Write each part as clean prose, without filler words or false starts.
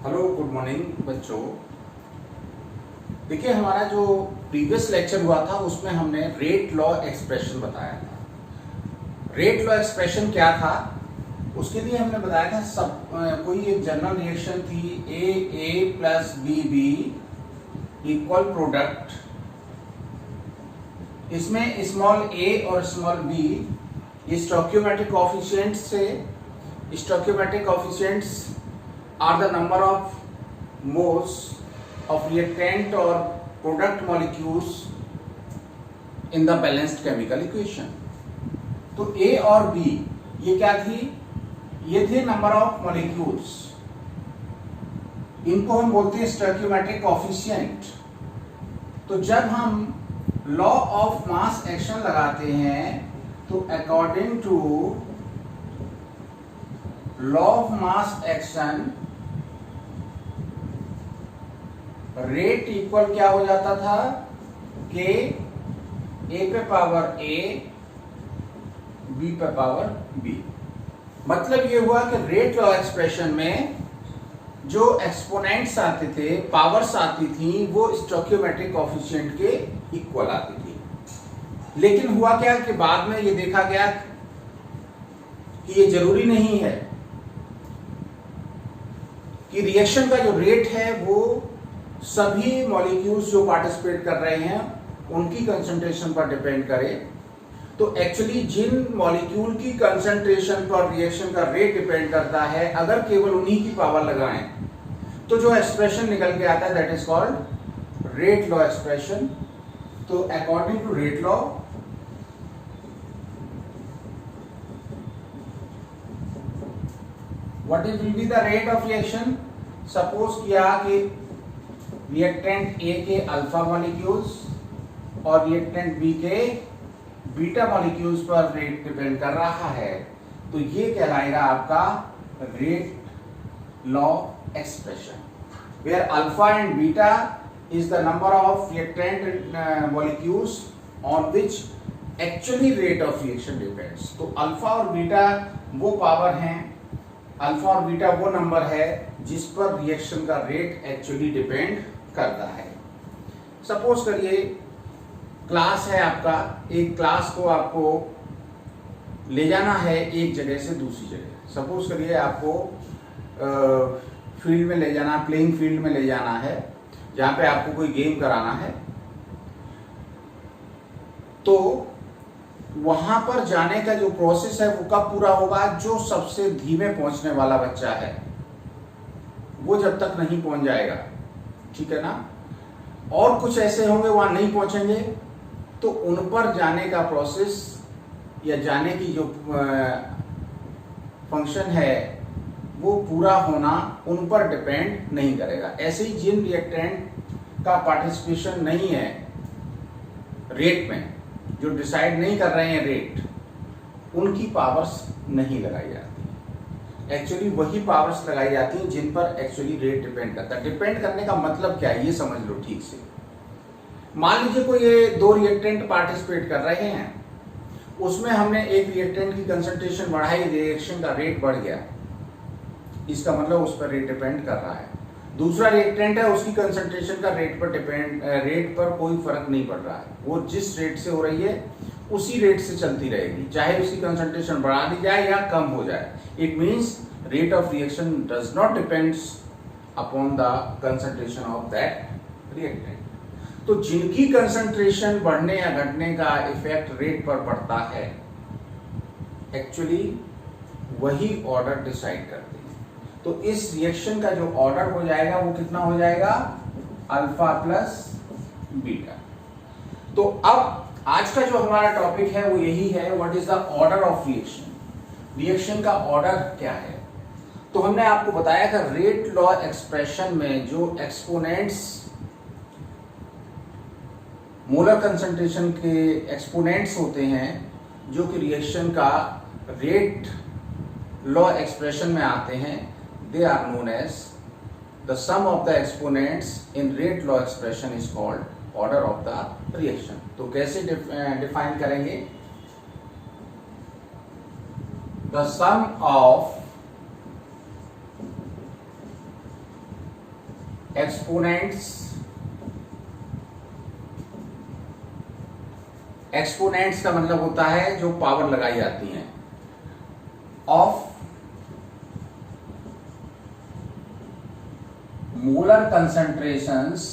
Hello good morning बच्चों। देखिए, हमारा जो प्रीवियस लेक्चर हुआ था उसमें हमने रेट लॉ एक्सप्रेशन बताया था। रेट लॉ एक्सप्रेशन क्या था उसके लिए हमने बताया था कोई एक जनरल रिएक्शन थी ए प्लस बी इक्वल प्रोडक्ट। इसमें स्मॉल ए और स्मॉल बी स्टोइकियोमेट्रिक कोएफिशिएंट्स से stoichiometric coefficients are the number of moles of reactant or product molecules in the balanced chemical equation। तो A और B ये क्या थी? ये थे नंबर ऑफ मॉलिक्यूल्स। इनको हम बोलते हैं स्टोइकियोमेट्रिक कोएफिशिएंट। तो जब हम लॉ ऑफ मास एक्शन लगाते हैं तो according to law of mass action rate equal क्या हो जाता था के ए पे पावर ए बी पे पावर बी। मतलब ये हुआ कि रेट लॉ एक्सप्रेशन में जो एक्सपोनेंट्स आते थे, पावर्स आती थी, वो स्टोइकियोमेट्रिक कोएफिशिएंट के इक्वल आती थी। लेकिन हुआ क्या कि बाद में ये देखा गया कि ये जरूरी नहीं है कि रिएक्शन का जो रेट है वो सभी मॉलिक्यूल्स जो पार्टिसिपेट कर रहे हैं उनकी कंसंट्रेशन पर डिपेंड करे। तो एक्चुअली जिन मॉलिक्यूल की कंसंट्रेशन पर रिएक्शन का रेट डिपेंड करता है, अगर केवल उन्हीं की पावर लगाएं तो जो एक्सप्रेशन निकल के आता है that is called rate law expression. तो according to rate law what is will be the rate of reaction. Suppose किया कि रिएक्टेंट ए के अल्फा मॉलिक्यूल्स और रिएक्टेंट बी के बीटा मॉलिक्यूल्स पर रेट डिपेंड कर रहा है, तो ये कहलाएगा आपका rate law expression, where alpha and beta is the number of reactant molecules on which actually rate of reaction depends. तो अल्फा और बीटा वो पावर हैं, अल्फा और बीटा वो नंबर है जिस पर रिएक्शन का रेट एक्चुअली डिपेंड करता है। सपोज करिए क्लास है आपका, एक क्लास को आपको ले जाना है एक जगह से दूसरी जगह। सपोज करिए आपको फील्ड में ले जाना, प्लेइंग फील्ड में ले जाना है जहां पे आपको कोई गेम कराना है। तो वहां पर जाने का जो प्रोसेस है वो कब पूरा होगा? जो सबसे धीमे पहुंचने वाला बच्चा है वो जब तक नहीं पहुंच जाएगा, ठीक है ना। और कुछ ऐसे होंगे वहां नहीं पहुंचेंगे, तो उन पर जाने का प्रोसेस या जाने की जो फंक्शन है वो पूरा होना उन पर डिपेंड नहीं करेगा। ऐसे ही जिन रिएक्टेंट का पार्टिसिपेशन नहीं है रेट में, जो डिसाइड नहीं कर रहे हैं रेट, उनकी पावर्स नहीं लगाई जाती। एक्चुअली वही पावर्स लगाई जाती हैं जिन पर एक्चुअली रेट डिपेंड करता है। डिपेंड करने का मतलब क्या है ये समझ लो ठीक से। मान लीजिए कोई ये दो रिएक्टेंट पार्टिसिपेट कर रहे हैं, उसमें हमने एक रिएक्टेंट की कंसंट्रेशन बढ़ाई, रिएक्शन का रेट बढ़ गया, इसका मतलब उस पर रेट डिपेंड कर रहा है। दूसरा रिएक्टेंट है, उसकी कंसंट्रेशन का रेट पर कोई फर्क नहीं पड़ रहा है, वो जिस रेट से हो रही है उसी रेट से चलती रहेगी, चाहे उसकी कंसंट्रेशन बढ़ा दी जाए या कम हो जाए। It means rate of reaction does not depends upon the concentration of that reactant. तो जिनकी कंसंट्रेशन बढ़ने या घटने का इफेक्ट रेट पर पड़ता है, एक्चुअली वही ऑर्डर डिसाइड करते हैं। तो इस रिएक्शन का जो ऑर्डर हो जाएगा वो कितना हो जाएगा? Alpha plus beta. तो अब आज का जो हमारा टॉपिक है वो यही है, what is the order of reaction. Reaction का ऑर्डर क्या है? तो हमने आपको बताया था रेट लॉ एक्सप्रेशन में जो एक्सपोनेंट्स मोलर कंसंट्रेशन के एक्सपोनेंट्स होते हैं, जो कि रिएक्शन का रेट लॉ एक्सप्रेशन में आते हैं, they are known as the sum of the exponents in rate law expression is called order of the reaction. तो कैसे डिफाइन करेंगे? द सम ऑफ एक्सपोनेंट्स का मतलब होता है जो पावर लगाई जाती है, of molar concentrations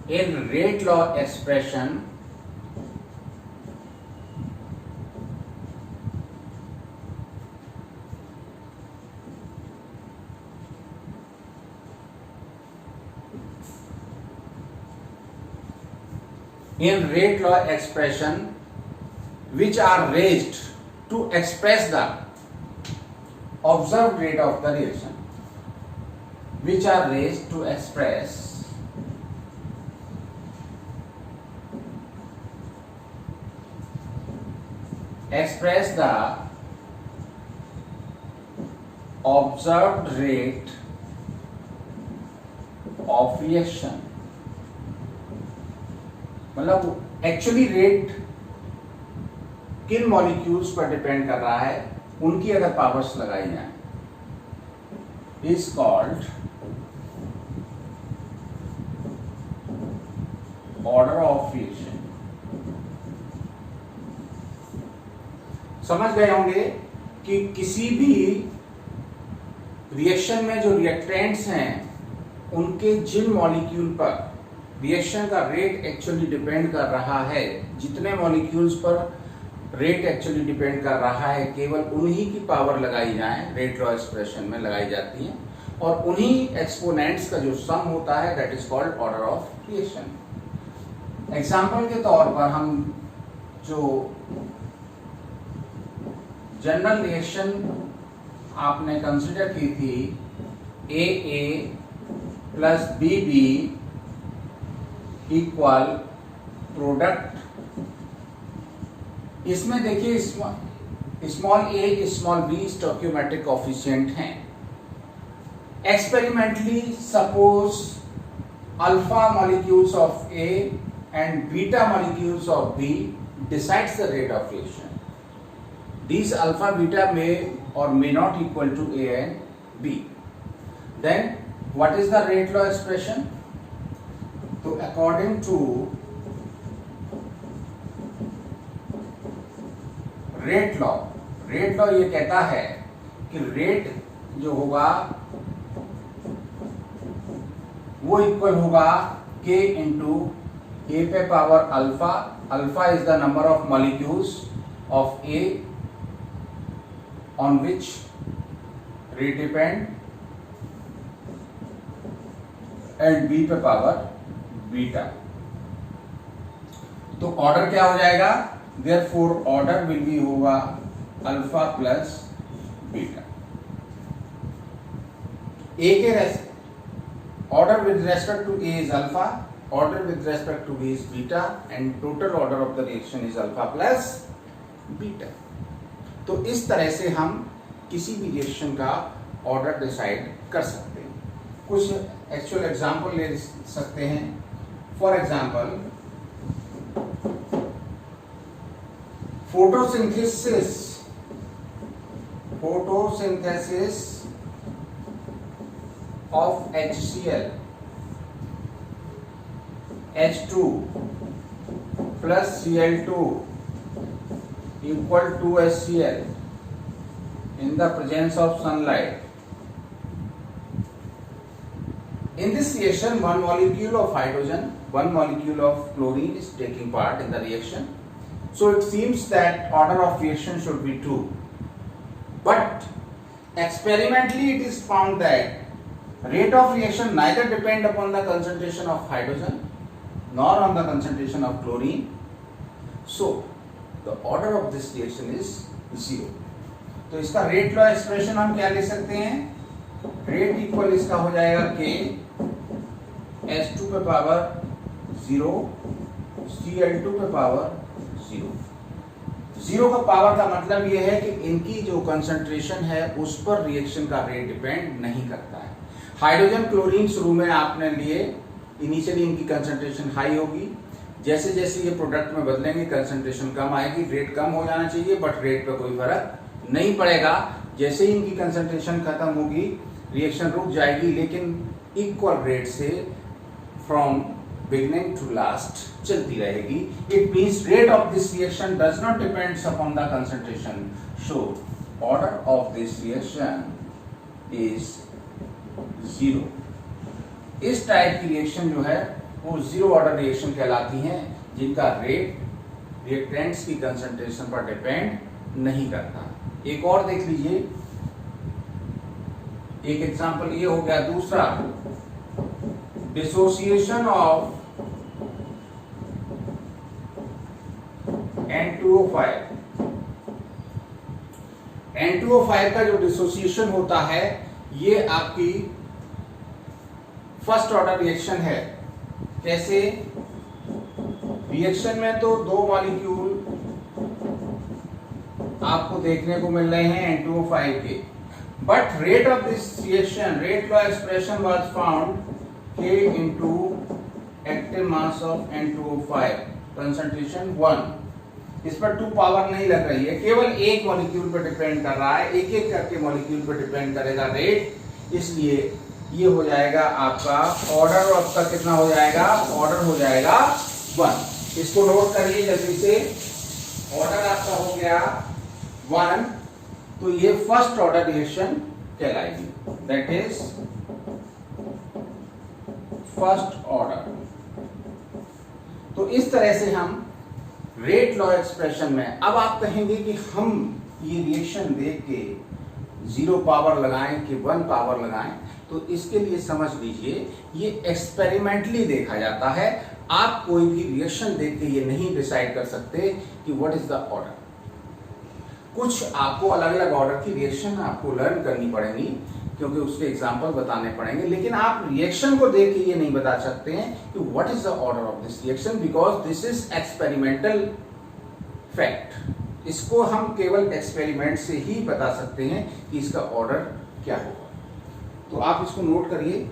in rate law expression which are raised to express the observed rate of the reaction, which are raised to express the observed rate of reaction. मतलब actually rate किन molecules पर depend कर रहा है, उनकी अगर powers लगाई जाए, is called order of reaction. समझ गए होंगे कि किसी भी रिएक्शन में जो रिएक्टेंट्स हैं उनके जिन मॉलिक्यूल पर रिएक्शन का रेट एक्चुअली डिपेंड कर रहा है, जितने मॉलिक्यूल्स पर रेट एक्चुअली डिपेंड कर रहा है, केवल उन्हीं की पावर लगाई जाए, रेट लॉ एक्सप्रेशन में लगाई जाती है, और उन्हीं एक्सपोनेंट्स का जो सम होता है that is called order of reaction. Example के तौर पर हम जो जनरल रिएक्शन आपने कंसिडर की थी, AA plus BB equal product, इसमें देखिए small a small b stoichiometric coefficient हैं। Experimentally suppose alpha molecules of A and beta molecules of B decides the rate of reaction. These alpha beta may or may not equal to A and B. Then what is the rate law expression? तो according to rate law ये कहता है कि rate जो होगा वो equal होगा K into A पे power alpha. Alpha is the number of molecules of A on which rate depend, and B पे पावर बीटा। तो ऑर्डर क्या हो जाएगा? Therefore ऑर्डर विल बी होगा अल्फा प्लस बीटा। A के order with respect to A is alpha, order with respect to B is beta, and total order of the reaction is alpha plus beta. तो इस तरह से हम किसी भी reaction का ऑर्डर डिसाइड कर सकते हैं। कुछ एक्चुअल एग्जांपल ले सकते हैं। For example photosynthesis of HCl H2 plus Cl2 equal to HCl in the presence of sunlight. In this reaction, one molecule of hydrogen, one molecule of chlorine is taking part in the reaction. So it seems that order of reaction should be 2. But experimentally it is found that rate of reaction neither depend upon the concentration of hydrogen nor on the concentration of chlorine. So the order of this reaction is 0. तो इसका rate law expression हम क्या ले सकते हैं? Rate equal इसका हो जाएगा K H2 पे पावर 0 Cl2 पे पावर 0। 0 का पावर का मतलब यह है कि इनकी जो कंसंट्रेशन है उस पर रिएक्शन का रेट डिपेंड नहीं करता है। हाइड्रोजन क्लोरीन शुरू में आपने लिए, इनिशियली इनकी कंसंट्रेशन हाई होगी, जैसे जैसे ये प्रोडक्ट में बदलेंगे कंसंट्रेशन कम आएगी, रेट कम हो जाना चाहिए, बट रेट पे कोई फर्क नहीं पड़ेगा। जैसे ही इनकी कंसंट्रेशन खत्म होगी रिएक्शन रुक जाएगी, लेकिन इक्वल रेट से फ्रॉम बिगिनिंग टू लास्ट चलती रहेगी। It means rate of this reaction does not depends upon the concentration, so order of this reaction is zero. इस टाइप की रिएक्शन जो है वो जीरो ऑर्डर रिएक्शन कहलाती हैं, जिनका रेट रिएक्टेंट्स की कंसंट्रेशन पर डिपेंड नहीं करता। एक और देख लीजिए, एक एग्जांपल ये हो गया। दूसरा, डिसोसिएशन ऑफ N2O5। N2O5 का जो डिसोसिएशन होता है ये आपकी फर्स्ट ऑर्डर रिएक्शन है। कैसे? रिएक्शन में तो दो मॉलिक्यूल आपको देखने को मिल रहे हैं N2O5 के, but rate of this reaction, rate law expression was found K into active mass of N2O5, concentration 1। इस पर 2 पावर नहीं लग रही है, केवल एक मॉलिक्यूल पर डिपेंड कर रहा है, एक एक करके मॉलिक्यूल पर डिपेंड करेगा रेट। इसलिए ये हो जाएगा आपका ऑर्डर, आपका कितना हो जाएगा? ऑर्डर हो जाएगा 1। इसको नोट करिए जल्दी से। ऑर्डर आपका हो गया 1, तो ये फर्स्ट ऑर्डर रिएक्शन कहलाएगी, दैट इज फर्स्ट ऑर्डर। तो इस तरह से हम रेट लॉ एक्सप्रेशन में, अब आप कहेंगे कि हम ये रिएक्शन देख के 0 पावर लगाएं कि 1 पावर लगाएं, तो इसके लिए समझ लीजिए ये एक्सपेरिमेंटली देखा जाता है। आप कोई भी रिएक्शन देख के ये नहीं डिसाइड कर सकते कि व्हाट इज द ऑर्डर। कुछ आपको अलग अलग ऑर्डर की रिएक्शन आपको लर्न करनी पड़ेगी, क्योंकि उसके एग्जाम्पल बताने पड़ेंगे, लेकिन आप रिएक्शन को देख के ये नहीं बता सकते हैं कि what is the order of this reaction, because this is experimental fact. इसको हम केवल एक्सपेरिमेंट से ही बता सकते हैं कि इसका ऑर्डर क्या होगा। तो आप इसको नोट करिए।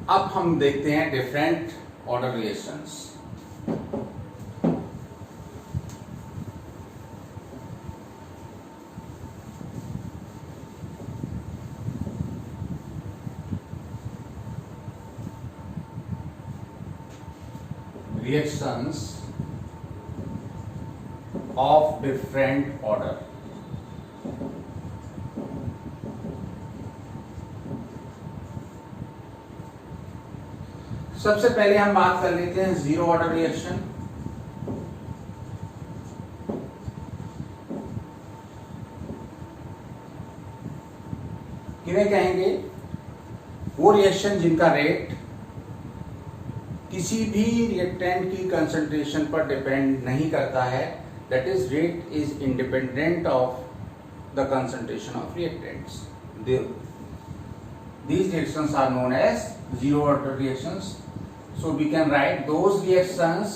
अब हम देखते हैं different order reactions. Reactions of different order। सबसे पहले हम बात कर लेते हैं जीरो ऑर्डर रिएक्शन। किन्हें कहेंगे? वो रिएक्शन जिनका रेट किसी भी रिएक्टेंट की कंसंट्रेशन पर डिपेंड नहीं करता है, that is rate is independent of the concentration of reactants. These reactions are known as zero order reactions. So we can write those reactions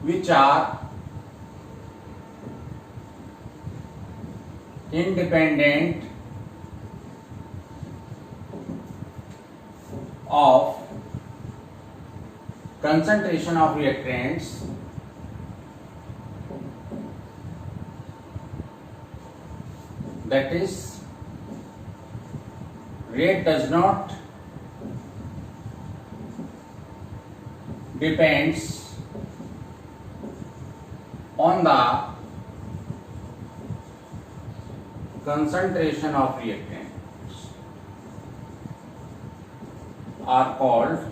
which are independent of concentration of reactants that is rate does not depends on the concentration of reactants are called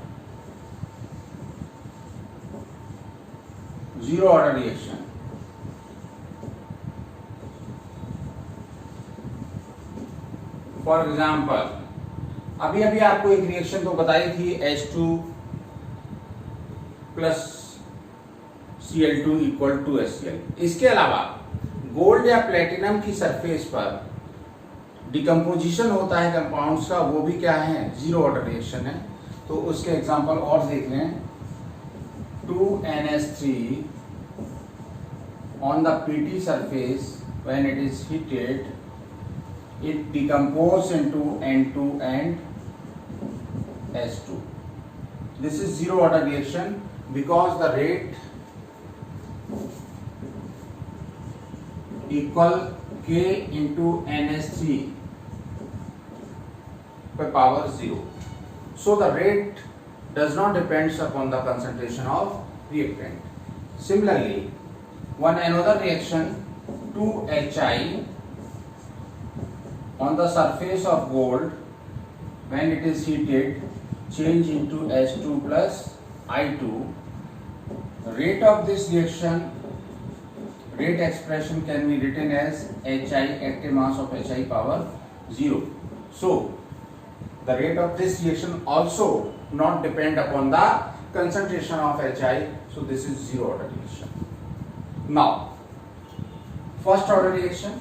zero order reaction। For example, अभी अभी आपको एक reaction तो बताई थी H2 plus Cl2 equal to HCl। इसके अलावा gold या प्लेटिनम की सरफेस पर डिकम्पोजिशन होता है कंपाउंड्स का, वो भी क्या है? जीरो ऑर्डर रिएक्शन है। तो उसके एग्जांपल और देख लें। 2NH3 on the Pt surface when it is heated, it decomposes into N2 and S2. This is zero order reaction because the rate equal K into NS3 by power 0. So the rate does not depend upon the concentration of reactant. Similarly, one another reaction, 2Hi on the surface of gold, when it is heated, change into S2 plus I2. Rate of this reaction, rate expression can be written as Hi, active mass of Hi power 0. So the rate of this reaction also not depend upon the concentration of Hi. So this is zero order reaction. Now, first order reaction.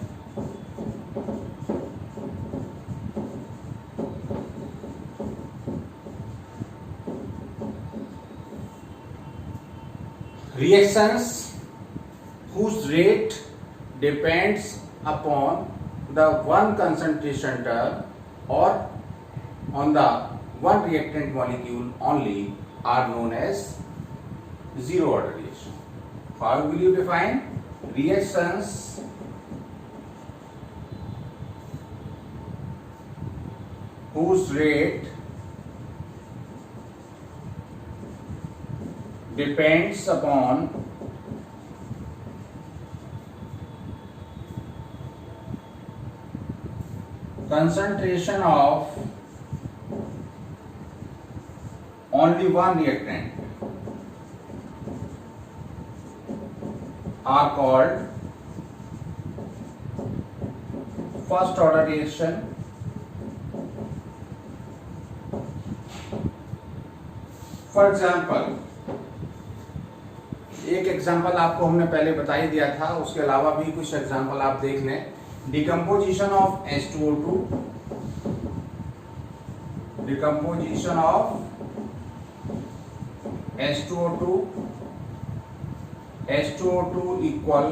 Reactions whose rate depends upon the one concentration term or on the one reactant molecule only are known as zero order reaction. How will you define? Reactions whose rate depends upon concentration of only one reactant are called first order reaction. For example, एक example आपको हमने पहले बता ही दिया था, उसके अलावा भी कुछ एग्जाम्पल आप देख लें. Decomposition of H2O2, decomposition of H2O2, H2O2 equal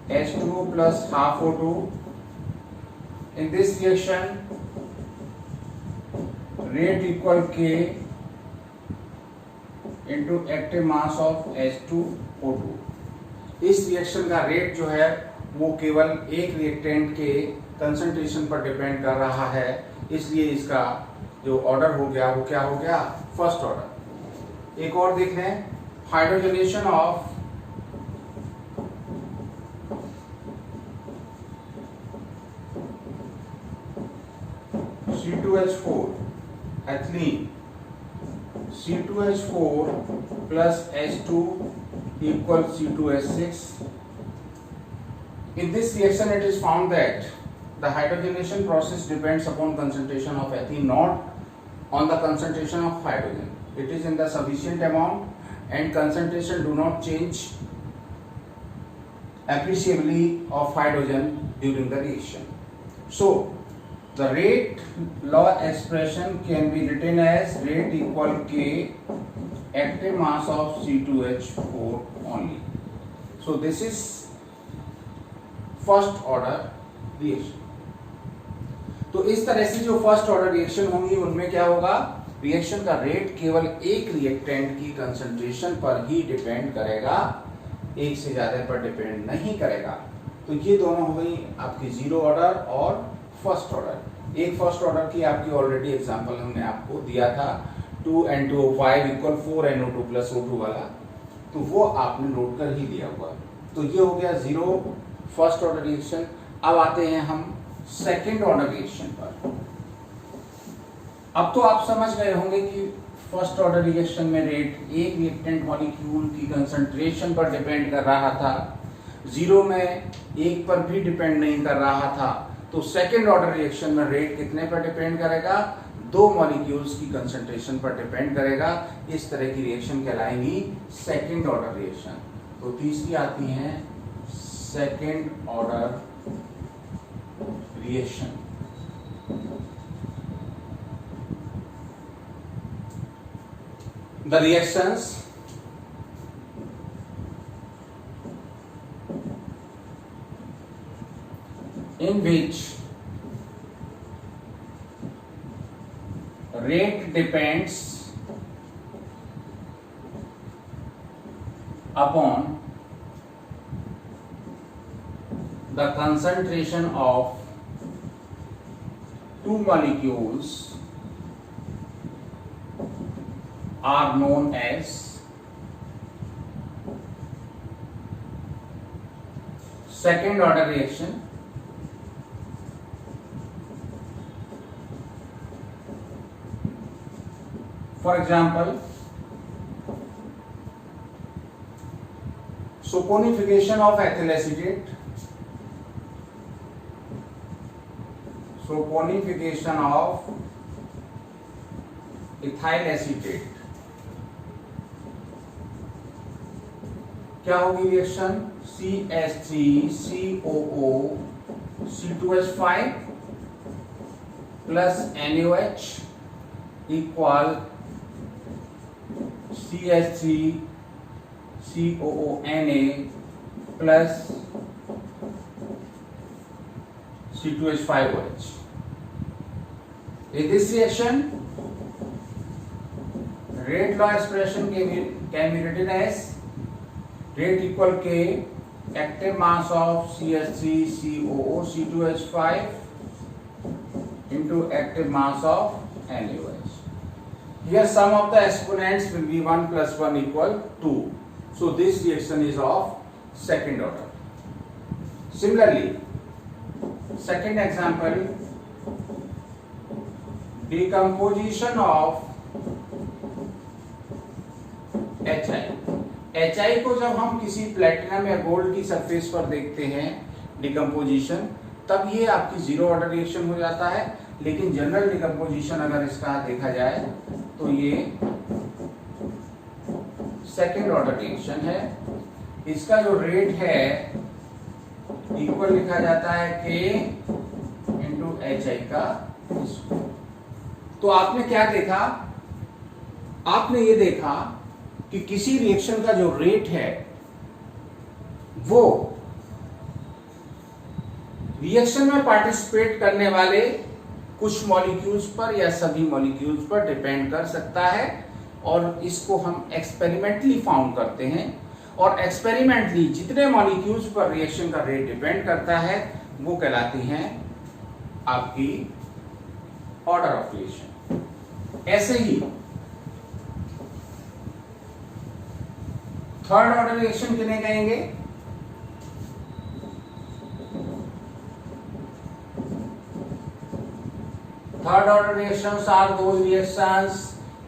H2O plus half O2. In this reaction, rate equal K into active mass of H2O2. इस रिएक्शन का रेट जो है वो केवल एक रिएक्टेंट के कंसंट्रेशन पर डिपेंड कर रहा है, इसलिए इसका जो ऑर्डर हो गया वो क्या हो गया? First order. एक और देख लें, hydrogenation of C2H4 ethylene, C2H4 plus H2 equal C2H6. In this reaction, it is found that the hydrogenation process depends upon concentration of ethene, not on the concentration of hydrogen. It is in the sufficient amount and concentration do not change appreciably of hydrogen during the reaction. So, the rate law expression can be written as rate equal K active mass of C2H4 only. So, this is first order reaction. तो इस तरह से जो first order reaction होंगी उनमें क्या होगा? Reaction का रेट केवल एक रिएक्टेंट की कंसंट्रेशन पर ही डिपेंड करेगा, एक से ज्यादा पर डिपेंड नहीं करेगा. तो ये दोनों हो गई आपकी जीरो ऑर्डर और फर्स्ट ऑर्डर. एक फर्स्ट ऑर्डर की आपकी ऑलरेडी एग्जांपल हमने आपको दिया था, 2N2O5 equal 4NO2 plus O2 वाला, तो वो आपने नोट कर ही दिया हुआ. तो ये हो गया जीरो फर्स्ट ऑर्डर रिएक्शन. अब आते हैं हम सेकेंड ऑर्डर रिएक्शन पर. अब तो आप समझ गए होंगे कि फर्स्ट ऑर्डर रिएक्शन में रेट एक रिएक्टेंट मॉलिक्यूल की कंसंट्रेशन पर डिपेंड कर रहा था, जीरो में एक पर भी डिपेंड नहीं कर रहा था. तो सेकेंड ऑर्डर रिएक्शन में रेट कितने पर डिपेंड करेगा? दो मॉलिक्यूल्स की कंसंट्रेशन पर डिपेंड करेगा. इस तरह की रिएक्शन कहलाएंगी सेकेंड ऑर्डर रिएक्शन. तो तीसरी आती है second order reaction. The reactions in which rate depends upon the concentration of two molecules are known as second order reaction. For example, saponification of ethyl acetate, saponification of ethyl acetate, क्या होगी reaction? CH3COO C2H5 plus NaOH equal CH3COO Na plus C2H5OH. In this reaction, rate law expression can be written as rate equal K active mass of CH3COO C2H5 into active mass of NaOH. Here sum of the exponents will be 1 plus 1 equal 2. So this reaction is of second order. Similarly, second example, decomposition of HI. HI को जब हम किसी platinum या gold की surface पर देखते हैं decomposition, तब ये आपकी जीरो ऑर्डर रिएक्शन हो जाता है। लेकिन जनरल डिकम्पोजिशन अगर इसका देखा जाए तो ये सेकेंड ऑर्डर रिएक्शन है। इसका जो रेट है इक्वल लिखा जाता है K इंटू HI का स्क्वायर। तो आपने क्या देखा? आपने ये देखा कि किसी रिएक्शन का जो रेट है वो रिएक्शन में पार्टिसिपेट करने वाले कुछ मॉलिक्यूल्स पर या सभी मॉलिक्यूल्स पर डिपेंड कर सकता है, और इसको हम एक्सपेरिमेंटली फाउंड करते हैं। और एक्सपेरिमेंटली जितने मॉलिक्यूल्स पर रिएक्शन का रेट डिपेंड करता है वो कहलाती हैं आपकी ऑर्डर ऑफ रिएक्शन। ऐसे ही थर्ड ऑर्डर रिएक्शन किन्हें कहेंगे? Third order reactions are those reactions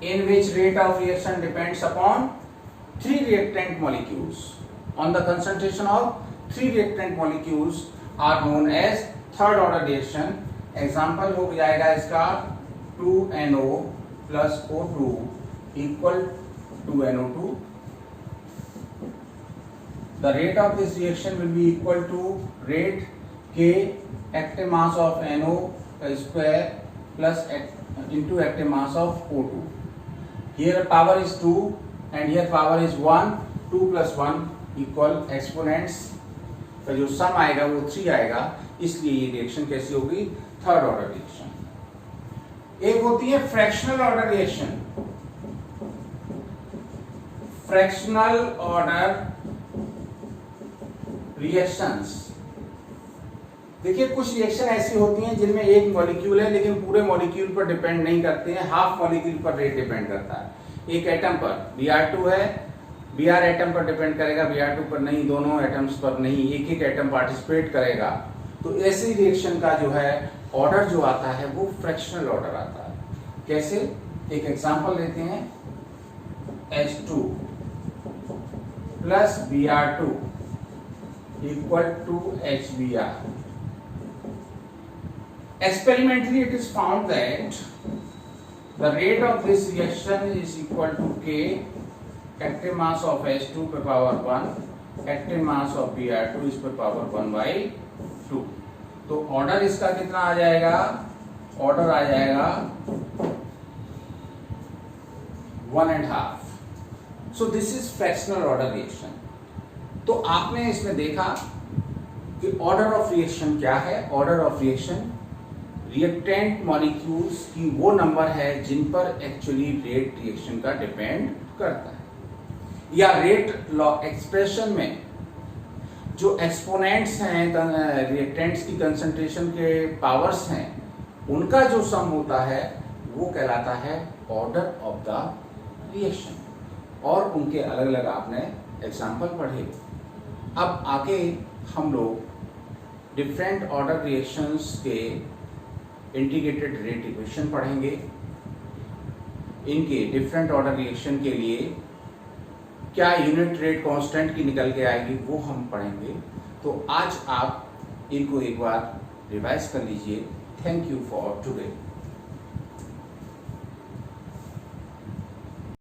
in which rate of reaction depends upon three reactant molecules. On the concentration of three reactant molecules are known as third order reaction. Example हो जाएगा इसका 2NO plus O2 equal to NO2. The rate of this reaction will be equal to rate K active mass of NO square plus into active mass of O2. Here power is 2 and here power is 1. 2 plus 1 equal exponents का जो सम आएगा वो 3 आएगा, इसलिए ये reaction कैसी होगी? Third order reaction. एक होती है fractional order reaction. Fractional order reactions, देखिए कुछ रिएक्शन ऐसी होती हैं जिनमें एक मॉलिक्यूल है लेकिन पूरे मॉलिक्यूल पर डिपेंड नहीं करते हैं, हाफ मॉलिक्यूल पर रेट डिपेंड करता है। एक एटम पर Br2 है, Br एटम पर डिपेंड करेगा, Br2 पर नहीं, दोनों एटम्स पर नहीं, एक एक एटम पार्टिसिपेट करेगा। तो ऐसे रिएक्शन का जो है ऑर्डर जो आता है वो फ्रैक्शनल ऑर्डर आता है। कैसे? एक एग्जांपल लेते हैं, H2 plus Br2 equal to HBr. Experimentally it is found that the rate of this reaction is equal to K active mass of H2 per power 1 active mass of Br2 is per power 1 by 2. तो order इसका कितना आ जाएगा? Order आ जाएगा 1.5. So this is fractional order reaction. तो आपने इसमें देखा कि ऑर्डर ऑफ रिएक्शन क्या है। Order of reaction reactant molecules की वो नंबर है जिन पर एक्चुअली रेट रिएक्शन का डिपेंड करता है, या रेट लॉ एक्सप्रेशन में जो एक्सपोनेंट्स हैं रिएक्टेंट्स की कंसंट्रेशन के पावर्स हैं उनका जो सम होता है वो कहलाता है ऑर्डर ऑफ द रिएक्शन, और उनके अलग अलग आपने एग्जाम्पल पढ़े। अब आगे हम लोग डिफरेंट ऑर्डर रिएक्शंस के इंटीग्रेटेड रेट इक्वेशन पढ़ेंगे। इनके डिफरेंट ऑर्डर रिएक्शन के लिए क्या यूनिट रेट कांस्टेंट की निकल के आएगी वो हम पढ़ेंगे। तो आज आप इनको एक बार रिवाइज कर लीजिए। Thank you for today.